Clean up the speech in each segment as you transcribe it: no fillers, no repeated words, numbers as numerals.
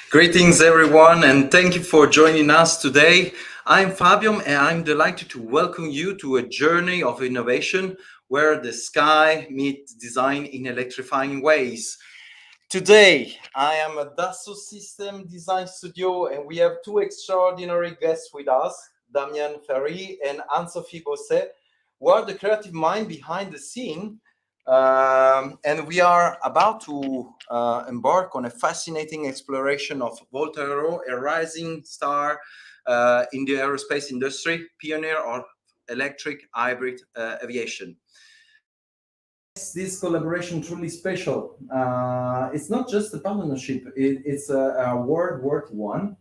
Greetings, everyone, and thank you for joining us today. I'm Fabio, and I'm delighted to welcome you to a journey of innovation where the sky meets design in electrifying ways. Today, I am at Dassault Systèmes Design Studio, and we have two extraordinary guests with us, Damien, FERRY, and Anne-Sophie, BOSSE, who are the creative mind behind the scene. And we are about to embark on a fascinating exploration of VoltAero, a rising star in the aerospace industry, pioneer of electric hybrid aviation. This collaboration truly special. It's not just a partnership, it's a world one.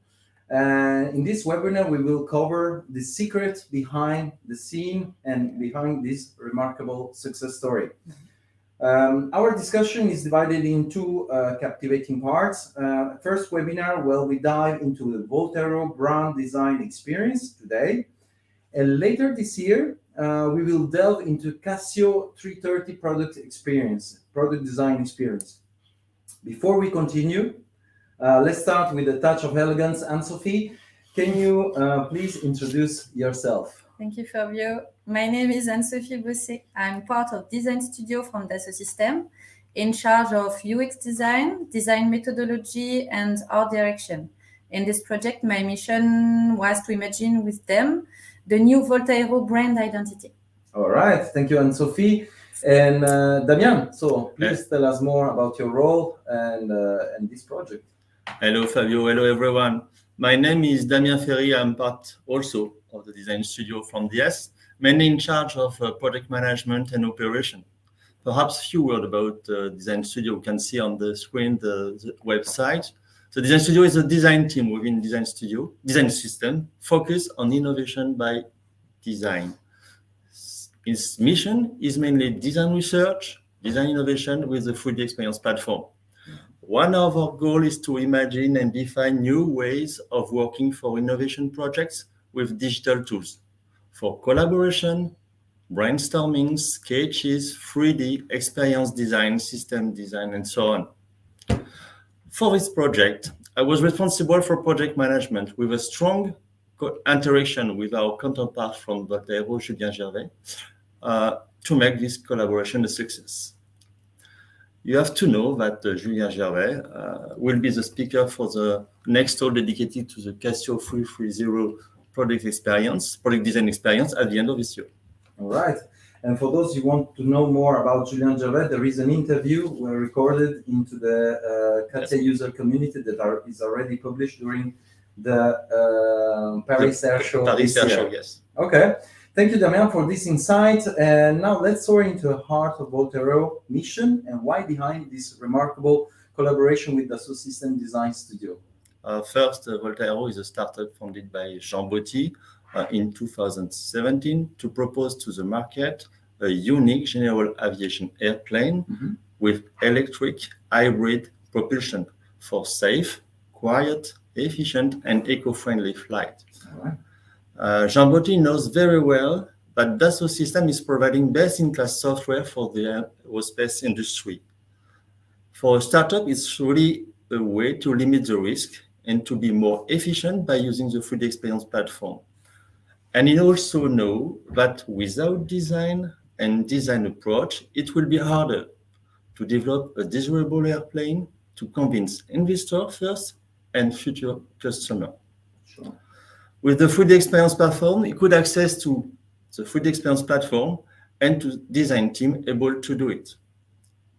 In this webinar, we will cover the secret behind the scene and behind this remarkable success story. Our discussion is divided into captivating parts. First webinar, where we dive into the VoltAero brand design experience today. And later this year, we will delve into Cassio 330 product design experience. Before we continue, let's start with a touch of elegance. Anne-Sophie, can you please introduce yourself? Thank you, Fabio. My name is Anne-Sophie BOSSE. I'm part of Design Studio from Dassault Systèmes, in charge of UX design, design methodology, and art direction. In this project, my mission was to imagine with them the new VoltAero brand identity. All right, thank you, Anne-Sophie. And Damien, so please tell us more about your role and this project. Hello, Fabio. Hello, everyone. My name is Damien FERRY. I'm part also of the design studio from DS, mainly in charge of project management and operation. Perhaps a few words about design studio. You can see on the screen the website. So design studio is a design team within design system focused on innovation by design. Its mission is mainly design research, design innovation with the 3D experience platform. One of our goals is to imagine and define new ways of working for innovation projects with digital tools for collaboration, brainstorming, sketches, 3D, experience design, system design, and so on. For this project, I was responsible for project management with a strong interaction with our counterpart from VoltAero, Julien Gervais, to make this collaboration a success. You have to know that Julien Gervais will be the speaker for the next talk dedicated to the Cassio 330 product design experience at the end of this year. All right. And for those who want to know more about Julien Gervais, there is an interview recorded into the CATIA user community that is already published during the Paris Air Show. Paris Air Show, yes. Okay. Thank you, Damien, for this insight. And now let's soar into the heart of VoltAero mission and why behind this remarkable collaboration with Dassault Systèmes Design Studio. First, VoltAero is a startup founded by Jean Botti in 2017 to propose to the market a unique general aviation airplane with electric hybrid propulsion for safe, quiet, efficient, and eco-friendly flight. All right. Jean Botti knows very well that Dassault Systèmes is providing best-in-class software for the aerospace industry. For a startup, it's really a way to limit the risk and to be more efficient by using the 3D experience platform. And he also knows that without design and design approach, it will be harder to develop a desirable airplane to convince investors first and future customers. Sure. With the 3D experience platform, you could access to the 3D experience platform and to design team able to do it.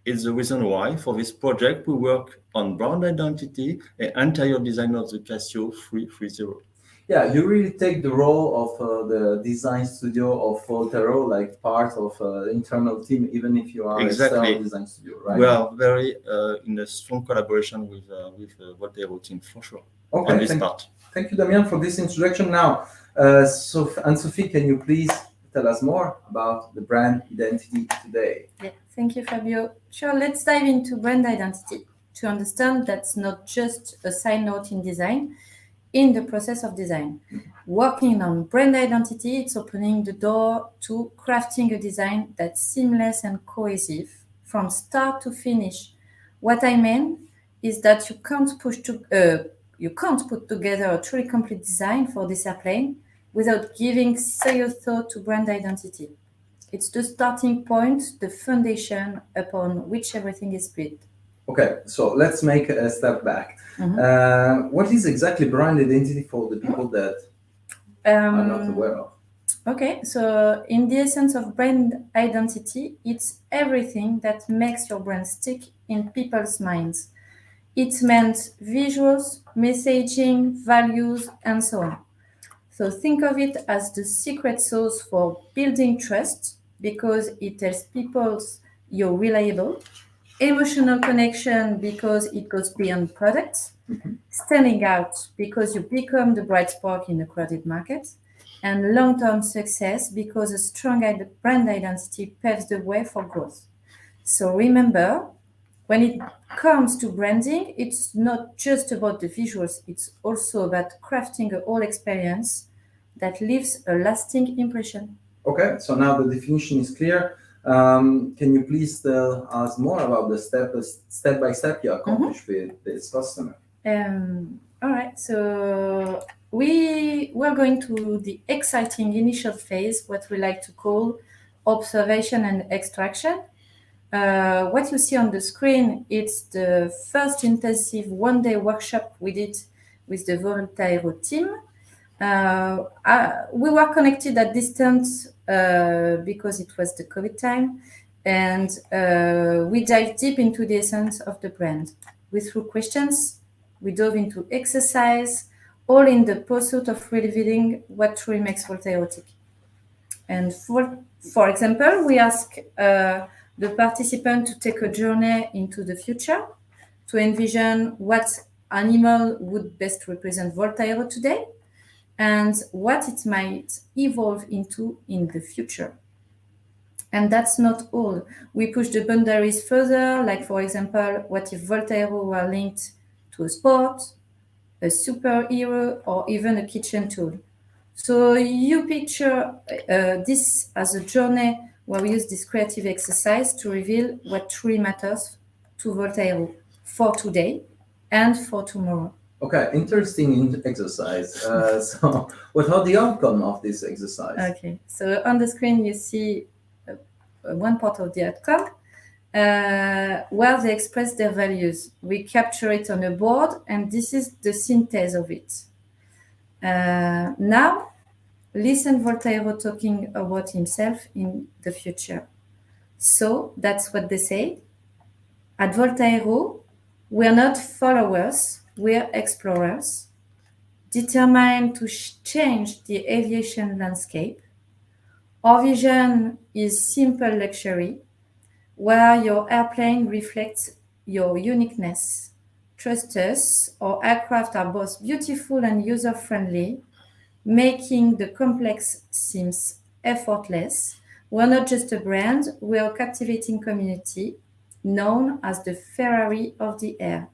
It's the reason why for this project, we work on brand identity and entire design of the Cassio 330. Yeah, you really take the role of the design studio of VoltAero, like part of the internal team, even if you are Exactly. a design studio, right? We are very in a strong collaboration with the VoltAero team for sure. Okay, on this part. Thank you, Damien, for this introduction. Now, Anne-Sophie, can you please tell us more about the brand identity today? Yeah, thank you, Fabio. Sure, let's dive into brand identity to understand that's not just a side note in design. In the process of design, working on brand identity, it's opening the door to crafting a design that's seamless and cohesive from start to finish. What I mean, is that you can't put together a truly complete design for this airplane without giving serious thought to brand identity. It's the starting point, the foundation upon which everything is built. Okay, so let's make a step back. What is exactly brand identity for the people that are not aware of? Okay, so in the essence of brand identity, it's everything that makes your brand stick in people's minds. It meant visuals, messaging, values, and so on. So think of it as the secret sauce for building trust because it tells people you're reliable, emotional connection because it goes beyond products, standing out because you become the bright spark in a crowded market, and long-term success because a strong brand identity paves the way for growth. So remember, when it comes to branding, it's not just about the visuals, it's also about crafting a whole experience that leaves a lasting impression. Okay, so now the definition is clear. Can you please tell us more about the step-by-step you accomplished with this customer? All right, so we were going to the exciting initial phase, what we like to call observation and extraction. What you see on the screen, it's the first intensive one-day workshop we did with the VoltAero team. We were connected at distance because it was the COVID time, and we dived deep into the essence of the brand. We threw questions, we dove into exercise, all in the pursuit of revealing what truly makes VoltAero tick. And for example, we asked the participant to take a journey into the future, to envision what animal would best represent VoltAero today, and what it might evolve into in the future. And that's not all. We push the boundaries further, like for example, what if VoltAero were linked to a sport, a superhero, or even a kitchen tool? So you picture this as a journey where we use this creative exercise to reveal what truly matters to VoltAero for today and for tomorrow. Okay, interesting exercise. So what are the outcome of this exercise? Okay, so on the screen you see one part of the outcome where they express their values. We capture it on a board, and this is the synthesis of it. Now, listen VoltAero talking about himself in the future. So that's what they say. At VoltAero, we're not followers, we're explorers, determined to change the aviation landscape. Our vision is simple luxury, where your airplane reflects your uniqueness. Trust us, our aircraft are both beautiful and user-friendly, making the complex seems effortless. We're not just a brand, we're a captivating community known as the FERRY of the air.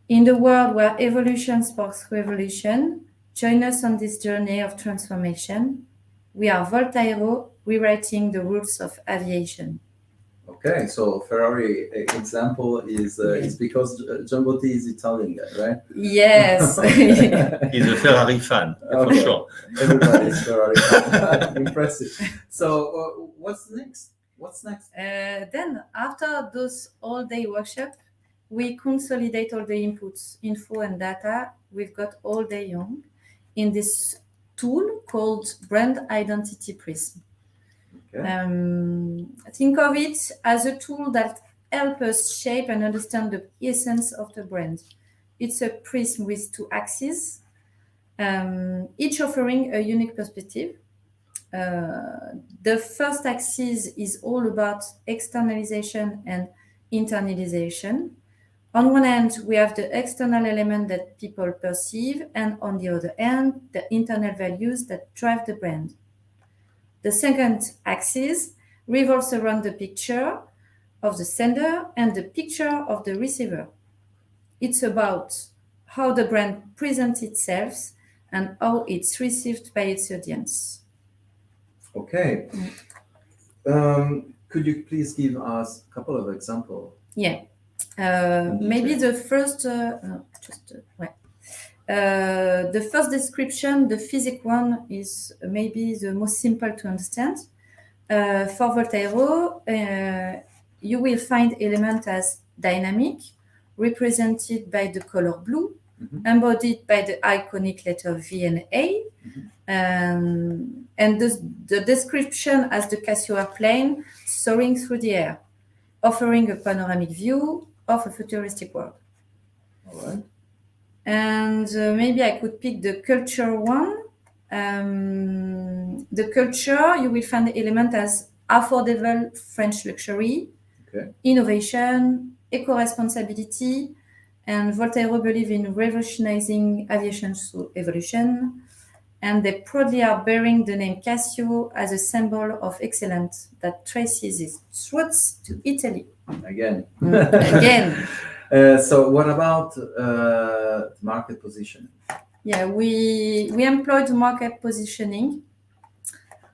In the world where evolution sparks revolution, join us on this journey of transformation. We are VoltAero, rewriting the rules of aviation. Okay, so Ferrari example is because Giambotti is Italian guy, right? Yes. He's a Ferrari fan, for sure. Everybody's Ferrari fan. Impressive. So what's next? Then, after those all-day workshop, we consolidate all the inputs, info and data we've got all day long in this tool called Brand Identity Prism. Okay. Think of it as a tool that helps us shape and understand the essence of the brand. It's a prism with two axes, each offering a unique perspective. The first axis is all about externalization and internalization. On one hand, we have the external element that people perceive, and on the other hand, the internal values that drive the brand. The second axis revolves around the picture of the sender and the picture of the receiver. It's about how the brand presents itself and how it's received by its audience. Okay. Could you please give us a couple of examples? Yeah. Maybe the first, the first description, the physics one, is maybe the most simple to understand. For VoltAero, you will find elements as dynamic, represented by the color blue, embodied by the iconic letter V and A, and the description as the Cassio airplane soaring through the air, offering a panoramic view of a futuristic world. All right. And maybe I could pick the culture one. The culture, you will find the element as affordable French luxury, innovation, eco-responsibility, and VoltAero believe in revolutionizing aviation through evolution. And they proudly are bearing the name Cassio as a symbol of excellence that traces its roots to Italy. Again. Again. So what about market positioning? Yeah, we employed market positioning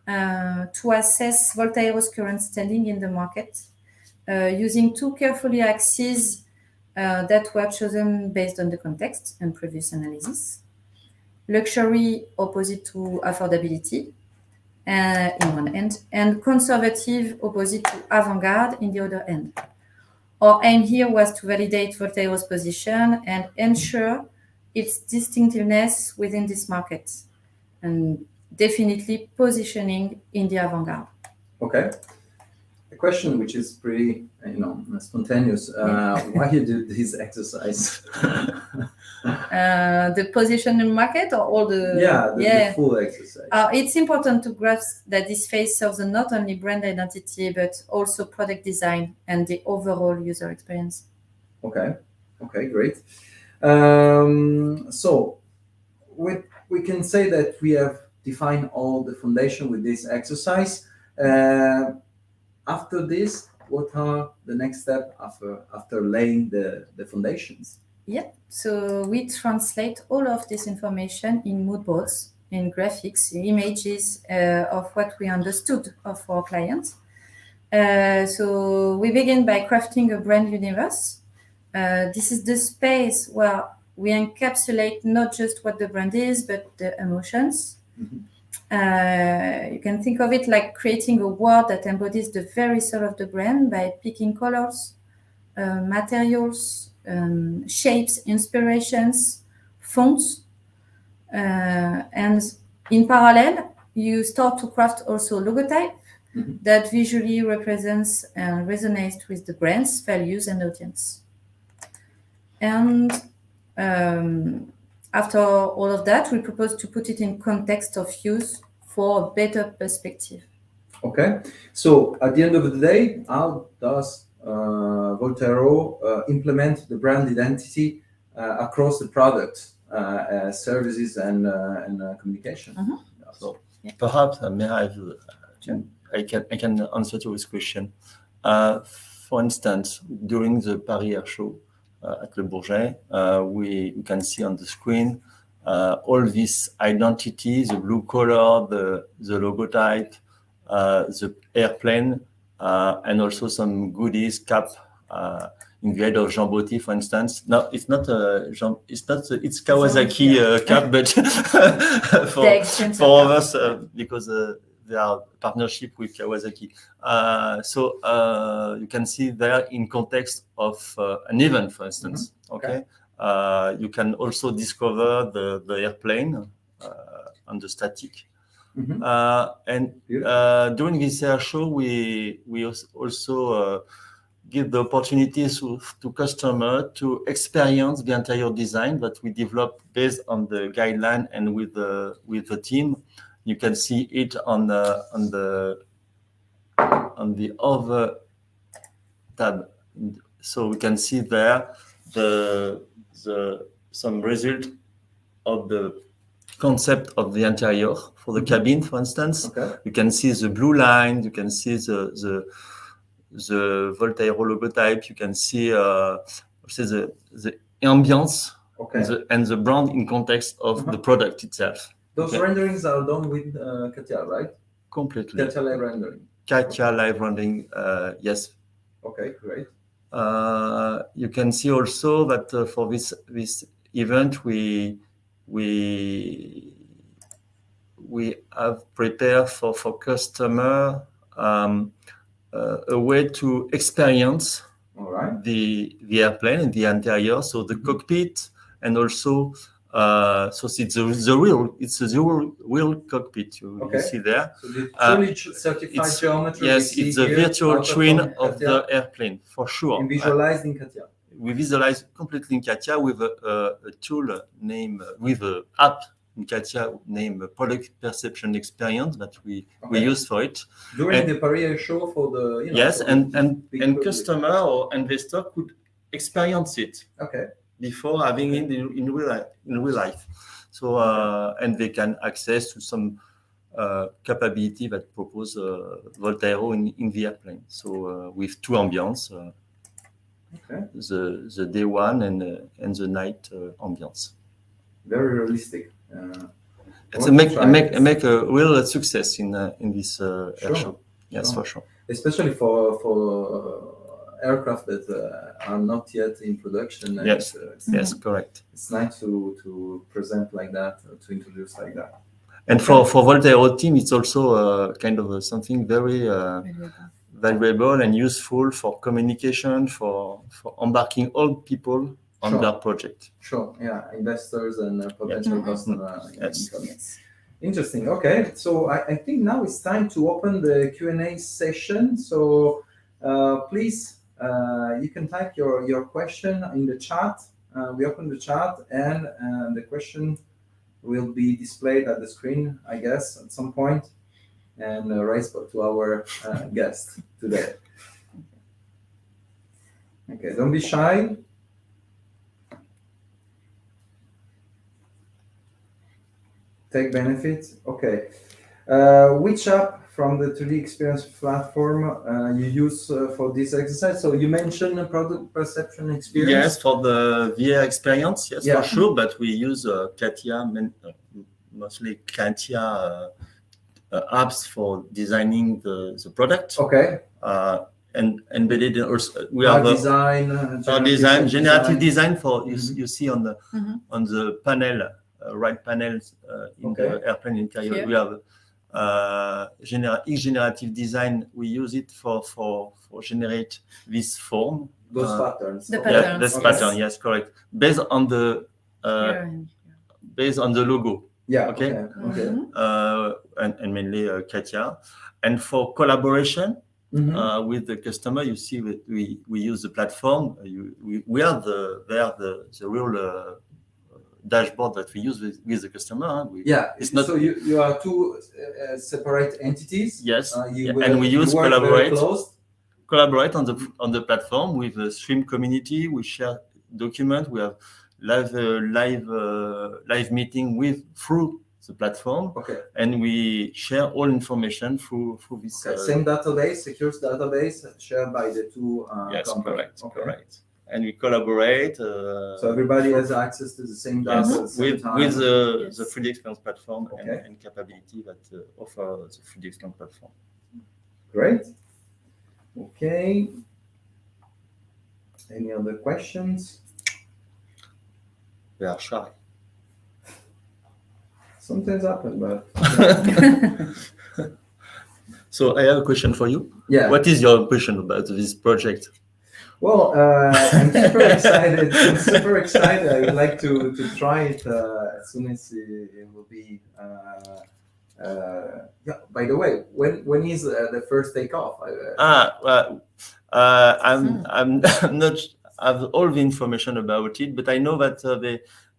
to assess VoltAero's current standing in the market, using two carefully axes that were chosen based on the context and previous analysis. Luxury opposite to affordability in one end, and conservative opposite to avant-garde in the other end. Our aim here was to validate VoltAero's position and ensure its distinctiveness within this market, and definitely positioning in the avant-garde. Okay. A question which is pretty, spontaneous. Why you do this exercise? The position in the market, or all the... the full exercise. It's important to grasp that this phase serves not only brand identity, but also product design and the overall user experience. Okay, great. So we can say that we have defined all the foundation with this exercise. After this, what are the next steps after laying the foundations? Yeah, so we translate all of this information in mood boards, in graphics, in images of what we understood of our clients. So we begin by crafting a brand universe. This is the space where we encapsulate not just what the brand is, but the emotions. You can think of it like creating a world that embodies the very soul of the brand by picking colors, materials, shapes, inspirations, fonts. And in parallel, you start to craft also logotype that visually represents and resonates with the brand's values and audience. And after all of that, we propose to put it in context of use for a better perspective. Okay, so at the end of the day, how does VoltAero implement the brand identity across the product, services, and communication? So perhaps I can answer to this question. For instance, during the Paris Air Show at Le Bourget, we can see on the screen all this identity, the blue color, the logotype, the airplane, and also some goodies cap in the head of Jean Botti, for instance. No, it's it's Kawasaki cap, but for us because they are partnership with Kawasaki. So you can see there in context of an event, for instance. Okay. You can also discover the airplane on the static. And during this air show, we also give the opportunities to customer to experience the entire design that we developed based on the guideline and with the team. You can see it on the other tab. So we can see there some result of the concept of the interior for the cabin, for instance. You can see the blue line. You can see the VoltAero logotype. You can see the ambience and the brand in context of the product itself. Those renderings are done with CATIA, right? Completely. CATIA live rendering. CATIA live rendering, yes. Okay, great. You can see also that for this event we have prepared for customer a way to experience the airplane in the interior, so the cockpit, and also so it's the real cockpit you see there. So the truly certified geometry. Yes, it's a virtual twin of the airplane for sure. And visualized in CATIA. We visualize completely in CATIA with a tool named with an app in CATIA named Product Perception Experience that we use for it. During the Paris Air Show for the yes, and customer or investor could experience it before having it in real life. So and they can access to some capability that propose VoltAero in the airplane. So with two ambience, the day one and the night ambience. Very realistic. It's make a real success in this air show. Yes, for sure. Especially for aircraft that are not yet in production. Yes, yes, correct. It's nice to present like that, to introduce like that. And for VoltAero team, it's also kind of something very valuable and useful for communication, for embarking all people on their project. Sure, yeah, investors and potential customers. Yes. Interesting. Okay, so I think now it's time to open the Q&A session. So please, you can type your question in the chat. We open the chat, and the question will be displayed at the screen, I guess, at some point, and raised to our guest today. Okay, don't be shy. Take benefit. Okay. Which app from the 3D Experience platform you use for this exercise? So you mentioned product perception experience. Yes, for the VR experience, yes, for sure. But we use CATIA, mostly CATIA apps for designing the product. Okay. And embedded also, we have generative design for you see on the panel. Right panels in the airplane interior. Here. We have generative design. We use it for generate this form. Those patterns. The patterns. Yeah, this pattern. Yes, correct. Based on the logo. Yeah. Okay. And mainly CATIA. And for collaboration with the customer, you see that we use the platform. We are the real dashboard that we use with the customer. It's not. So you are two separate entities. Yes, and we use collaborate on the platform with the stream community. We share document. We have live meeting through the platform. Okay. And we share all information through this same database, secure database shared by the two companies. Correct. And we collaborate. So everybody has access to the same data with the 3D Experience platform and capability that offer the 3D Experience platform. Great. Okay. Any other questions? They are shy. Sometimes happen, but. So I have a question for you. Yeah. What is your impression about this project? Well, I'm super excited. I would like to try it as soon as it will be. By the way, when is the first takeoff? I'm not have all the information about it, but I know that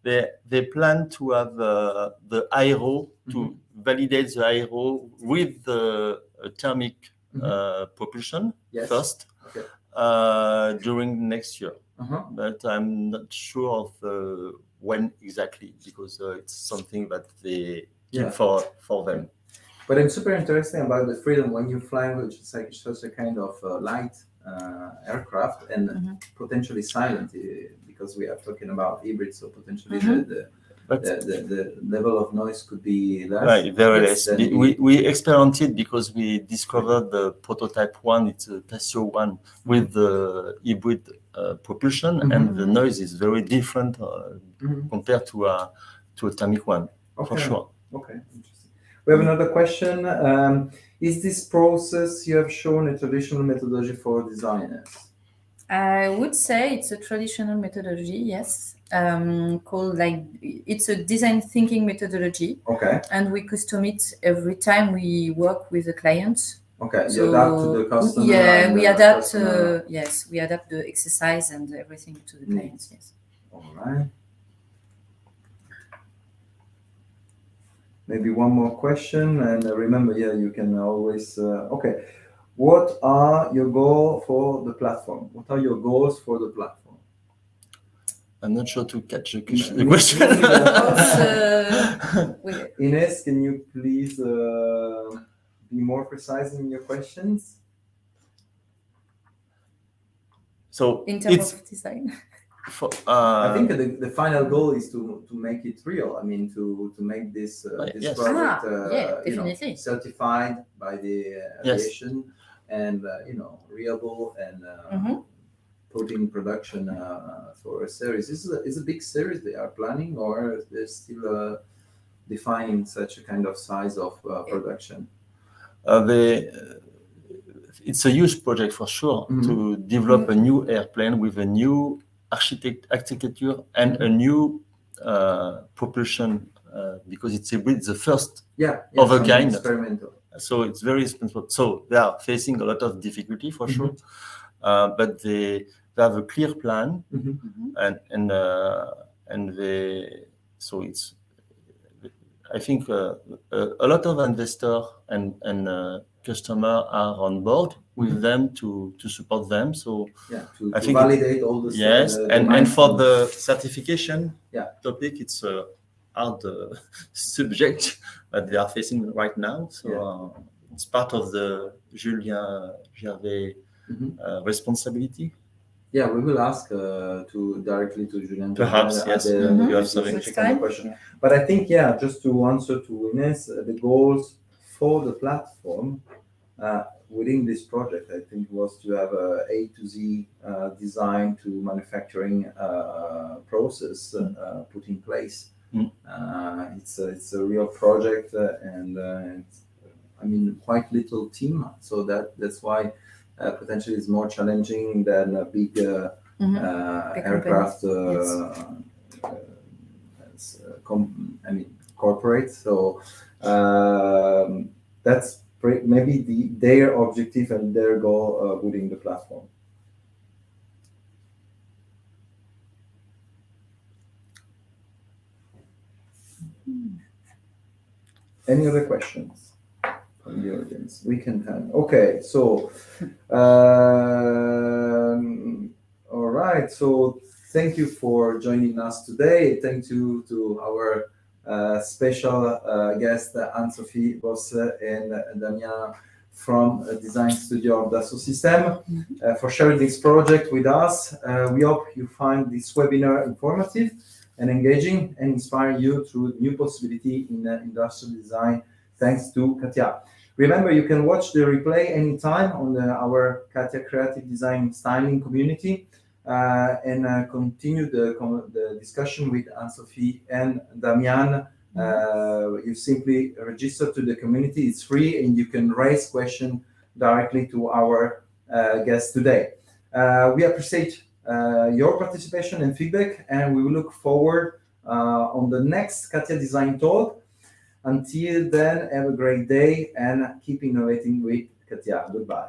they plan to have the aero to validate the aero with the thermic propulsion first. Okay. During next year, but I'm not sure of when exactly, because it's something that they keep for them. But I'm super interested about the freedom when you fly, which is like such a kind of light aircraft and potentially silent, because we are talking about hybrid, so potentially the level of noise could be less. Right, very Yes. less. We experienced it because we discovered the prototype one, it's a Cassio one with the hybrid propulsion, and the noise is very different compared to a thermic one, for sure. Okay, interesting. We have another question. Is this process you have shown a traditional methodology for designers? I would say it's a traditional methodology, yes. Called it's a design thinking methodology. Okay. And we custom it every time we work with a client. Okay, you adapt to the customer. Yeah, we adapt. Customer. Yes, we adapt the exercise and everything to the clients. Yes. All right. Maybe one more question, and remember, you can always. Okay, what are your goals for the platform? What are your goals for the platform? I'm not sure to catch the question. Ines, can you please be more precise in your questions? So in terms of design. I think the final goal is to make it real. I mean, to make this project definitely certified by the aviation and reliable and put in production for a series. Is a big series they are planning, or they're still defining such a kind of size of production? It's a huge project for sure to develop a new airplane with a new architecture and a new propulsion because it's the first of a kind. Experimental. So it's very expensive. So they are facing a lot of difficulty for sure, but they have a clear plan, and so it's. I think a lot of investors and customers are on board with them to support them. So to validate all the and for the certification topic, it's a hard subject that they are facing right now. So it's part of the Julien Gervais responsibility. Yeah, we will ask directly to Julien. Perhaps, yes. You have some question. Yeah. But I think, just to answer to Ines, the goals for the platform within this project, I think, was to have a A to Z design to manufacturing process put in place. It's a real project, and it's, quite little team. So that's why. Potentially is more challenging than a big aircraft corporate. So that's maybe their objective and their goal within the platform. Any other questions from the audience? We can have. Okay, so all right. So thank you for joining us today. Thank you to our special guest Anne-Sophie, BOSSE, and Damien from Design Studio of Dassault Systèmes for sharing this project with us. We hope you find this webinar informative and engaging and inspire you through new possibility in industrial design thanks to CATIA. Remember, you can watch the replay anytime on our CATIA Creative Design Styling community and continue the discussion with Anne-Sophie and Damien. You simply register to the community. It's free, and you can raise questions directly to our guests today. We appreciate your participation and feedback, and we will look forward on the next CATIA Design Talk. Until then, have a great day and keep innovating with CATIA. Goodbye.